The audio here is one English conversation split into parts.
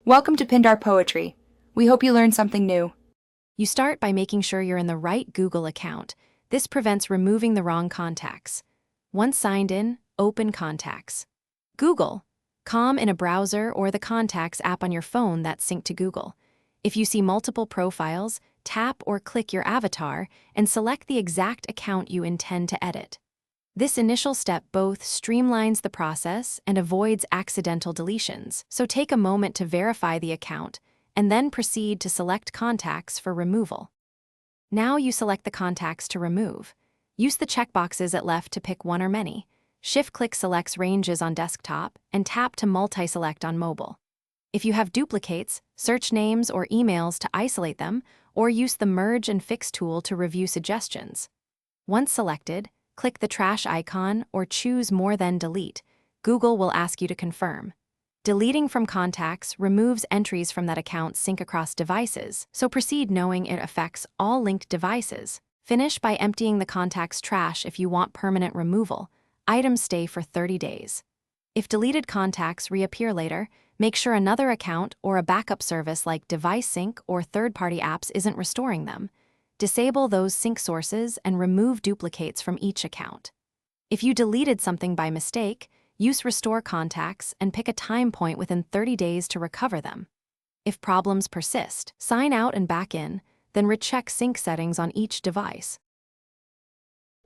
Welcome to Pindar Poetry. We hope you learned something new. You start by making sure you're in the right Google account. This prevents removing the wrong contacts. Once signed in, open Contacts. Google. Com in a browser or the Contacts app on your phone that's synced to Google. If you see multiple profiles, tap or click your avatar and select the exact account you intend to edit. This initial step both streamlines the process and avoids accidental deletions, so take a moment to verify the account and then proceed to select contacts for removal. Now you select the contacts to remove. Use the checkboxes at left to pick one or many. Shift-click selects ranges on desktop and tap to multi-select on mobile. If you have duplicates, search names or emails to isolate them, or use the Merge and Fix tool to review suggestions. Once selected, click the trash icon or choose More Than Delete. Google will ask you to confirm. Deleting from contacts removes entries from that account sync across devices, so proceed knowing it affects all linked devices. Finish by emptying the contacts trash if you want permanent removal. Items stay for 30 days. If deleted contacts reappear later, make sure another account or a backup service like Device Sync or third-party apps isn't restoring them. Disable those sync sources and remove duplicates from each account. If you deleted something by mistake, use Restore Contacts and pick a time point within 30 days to recover them. If problems persist, sign out and back in, then recheck sync settings on each device.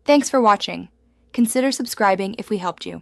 Thanks for watching. Consider subscribing if we helped you.